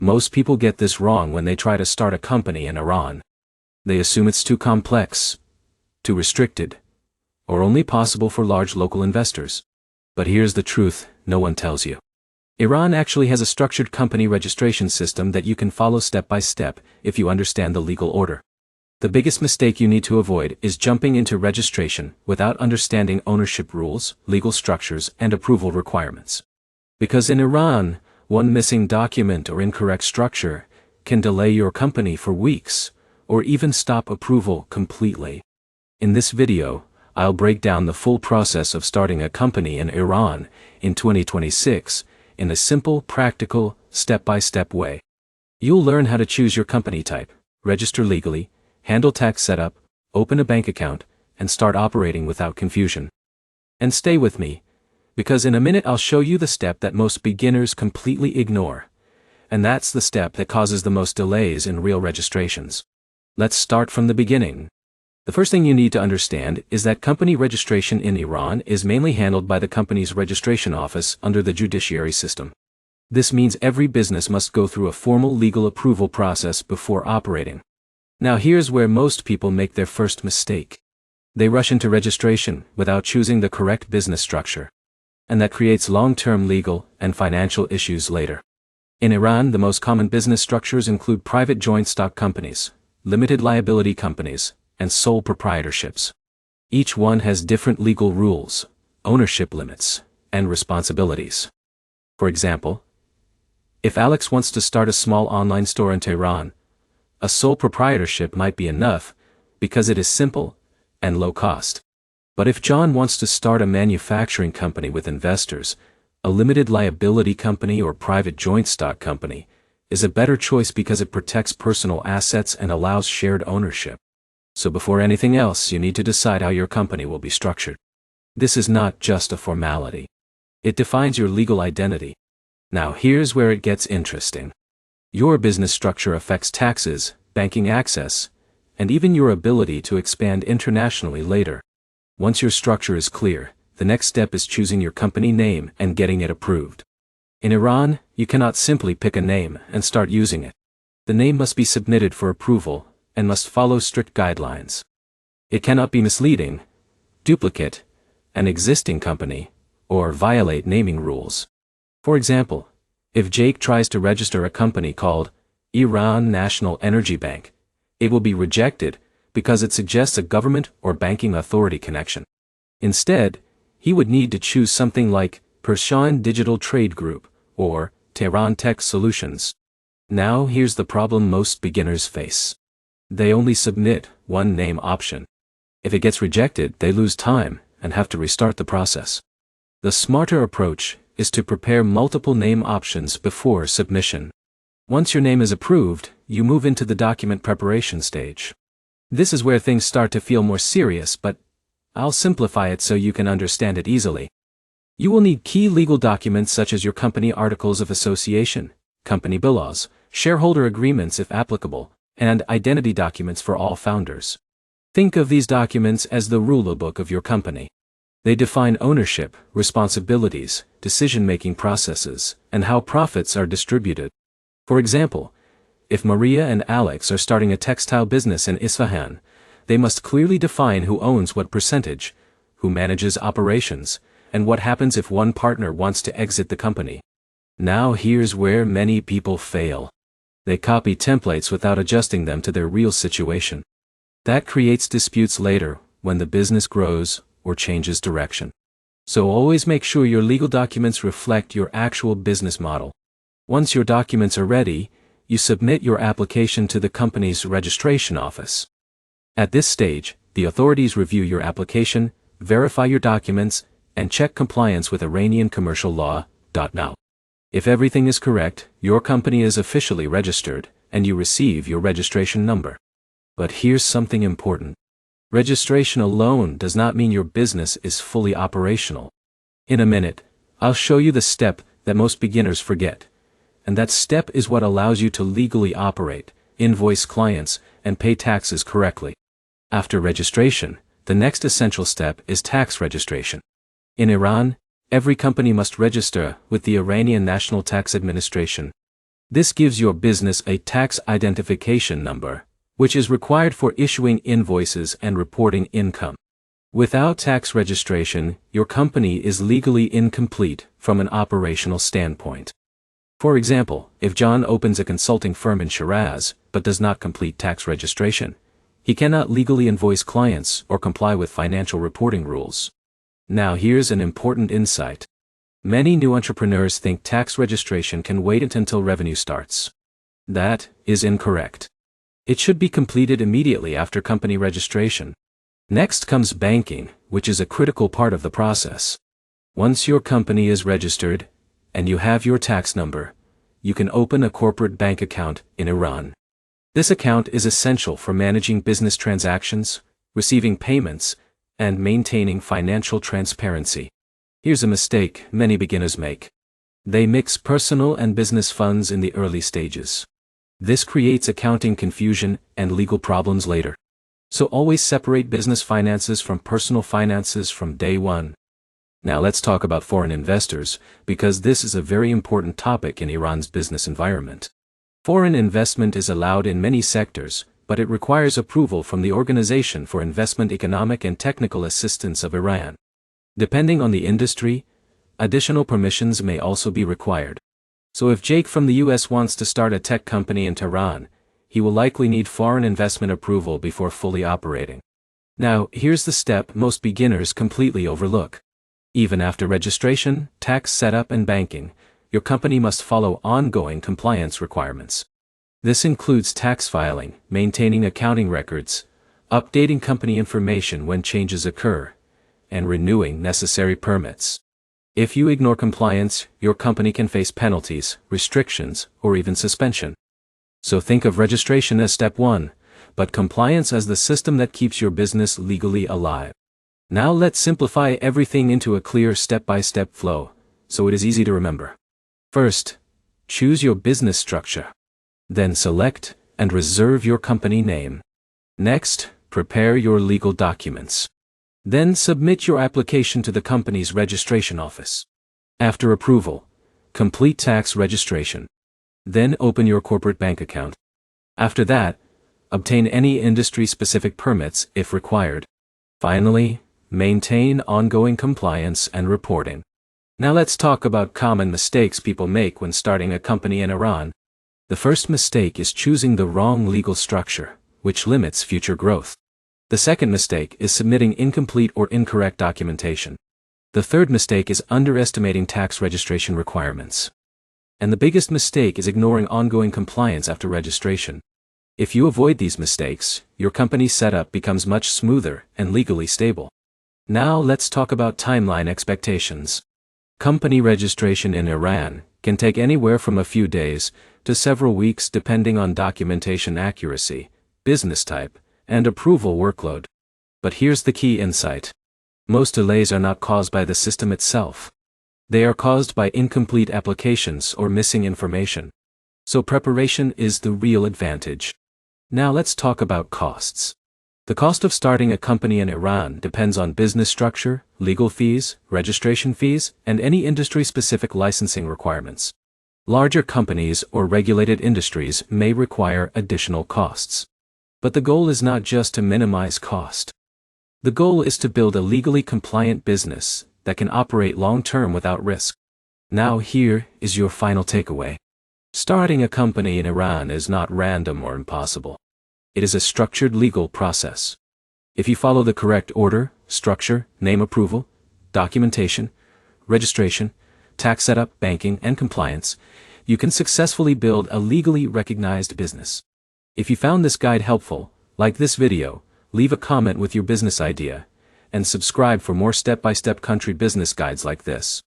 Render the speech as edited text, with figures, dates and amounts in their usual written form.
Most people get this wrong when they try to start a company in Iran. They assume it's too complex, too restricted, or only possible for large local investors. But here's the truth no one tells you. Iran actually has a structured company registration system that you can follow step by step if you understand the legal order. The biggest mistake you need to avoid is jumping into registration without understanding ownership rules, legal structures, and approval requirements. Because in Iran, one missing document or incorrect structure can delay your company for weeks, or even stop approval completely. In this video, I'll break down the full process of starting a company in Iran in 2026 in a simple, practical, step-by-step way. You'll learn how to choose your company type, register legally, handle tax setup, open a bank account, and start operating without confusion. And stay with me, because in a minute I'll show you the step that most beginners completely ignore. And that's the step that causes the most delays in real registrations. Let's start from the beginning. The first thing you need to understand is that company registration in Iran is mainly handled by the company's registration office under the judiciary system. This means every business must go through a formal legal approval process before operating. Now here's where most people make their first mistake. They rush into registration without choosing the correct business structure. And that creates long-term legal and financial issues later. In Iran, the most common business structures include private joint stock companies, limited liability companies, and sole proprietorships. Each one has different legal rules, ownership limits, and responsibilities. For example, if Alex wants to start a small online store in Tehran, a sole proprietorship might be enough because it is simple and low cost. But if John wants to start a manufacturing company with investors, a limited liability company or private joint stock company is a better choice because it protects personal assets and allows shared ownership. So before anything else, you need to decide how your company will be structured. This is not just a formality. It defines your legal identity. Now here's where it gets interesting. Your business structure affects taxes, banking access, and even your ability to expand internationally later. Once your structure is clear, the next step is choosing your company name and getting it approved. In Iran, you cannot simply pick a name and start using it. The name must be submitted for approval and must follow strict guidelines. It cannot be misleading, duplicate an existing company, or violate naming rules. For example, if Jake tries to register a company called Iran National Energy Bank, it will be rejected because it suggests a government or banking authority connection. Instead, he would need to choose something like Persian Digital Trade Group or Tehran Tech Solutions. Now here's the problem most beginners face. They only submit one name option. If it gets rejected, they lose time and have to restart the process. The smarter approach is to prepare multiple name options before submission. Once your name is approved, you move into the document preparation stage. This is where things start to feel more serious, but I'll simplify it so you can understand it easily. You will need key legal documents such as your company articles of association, company bylaws, shareholder agreements if applicable, and identity documents for all founders. Think of these documents as the rule book of your company. They define ownership, responsibilities, decision-making processes, and how profits are distributed. For example, if Maria and Alex are starting a textile business in Isfahan, they must clearly define who owns what percentage, who manages operations, and what happens if one partner wants to exit the company. Now here's where many people fail. They copy templates without adjusting them to their real situation. That creates disputes later when the business grows or changes direction. So always make sure your legal documents reflect your actual business model. Once your documents are ready, you submit your application to the company's registration office. At this stage, the authorities review your application, verify your documents, and check compliance with Iranian commercial law. Now, if everything is correct, your company is officially registered, and you receive your registration number. But here's something important. Registration alone does not mean your business is fully operational. In a minute, I'll show you the step that most beginners forget. And that step is what allows you to legally operate, invoice clients, and pay taxes correctly. After registration, the next essential step is tax registration. In Iran, every company must register with the Iranian National Tax Administration. This gives your business a tax identification number, which is required for issuing invoices and reporting income. Without tax registration, your company is legally incomplete from an operational standpoint. For example, if John opens a consulting firm in Shiraz, but does not complete tax registration, he cannot legally invoice clients or comply with financial reporting rules. Now here's an important insight. Many new entrepreneurs think tax registration can wait until revenue starts. That is incorrect. It should be completed immediately after company registration. Next comes banking, which is a critical part of the process. Once your company is registered, and you have your tax number, you can open a corporate bank account in Iran. This account is essential for managing business transactions, receiving payments, and maintaining financial transparency. Here's a mistake many beginners make. They mix personal and business funds in the early stages. This creates accounting confusion and legal problems later. So always separate business finances from personal finances from day one. Now let's talk about foreign investors, because this is a very important topic in Iran's business environment. Foreign investment is allowed in many sectors, but it requires approval from the Organization for Investment Economic and Technical Assistance of Iran. Depending on the industry, additional permissions may also be required. So if Jake from the US wants to start a tech company in Tehran, he will likely need foreign investment approval before fully operating. Now, here's the step most beginners completely overlook. Even after registration, tax setup and banking, your company must follow ongoing compliance requirements. This includes tax filing, maintaining accounting records, updating company information when changes occur, and renewing necessary permits. If you ignore compliance, your company can face penalties, restrictions, or even suspension. So think of registration as step one, but compliance as the system that keeps your business legally alive. Now let's simplify everything into a clear step-by-step flow, so it is easy to remember. First, choose your business structure. Then select and reserve your company name. Next, prepare your legal documents. Then submit your application to the company's registration office. After approval, complete tax registration. Then open your corporate bank account. After that, obtain any industry-specific permits if required. Finally, maintain ongoing compliance and reporting. Now let's talk about common mistakes people make when starting a company in Iran. The first mistake is choosing the wrong legal structure, which limits future growth. The second mistake is submitting incomplete or incorrect documentation. The third mistake is underestimating tax registration requirements. And the biggest mistake is ignoring ongoing compliance after registration. If you avoid these mistakes, your company's setup becomes much smoother and legally stable. Now let's talk about timeline expectations. Company registration in Iran can take anywhere from a few days to several weeks depending on documentation accuracy, business type, and approval workload. But here's the key insight. Most delays are not caused by the system itself. They are caused by incomplete applications or missing information. So preparation is the real advantage. Now let's talk about costs. The cost of starting a company in Iran depends on business structure, legal fees, registration fees, and any industry-specific licensing requirements. Larger companies or regulated industries may require additional costs. But the goal is not just to minimize cost. The goal is to build a legally compliant business that can operate long-term without risk. Now here is your final takeaway. Starting a company in Iran is not random or impossible. It is a structured legal process. If you follow the correct order, structure, name approval, documentation, registration, tax setup, banking, and compliance, you can successfully build a legally recognized business. If you found this guide helpful, like this video, leave a comment with your business idea, and subscribe for more step-by-step country business guides like this.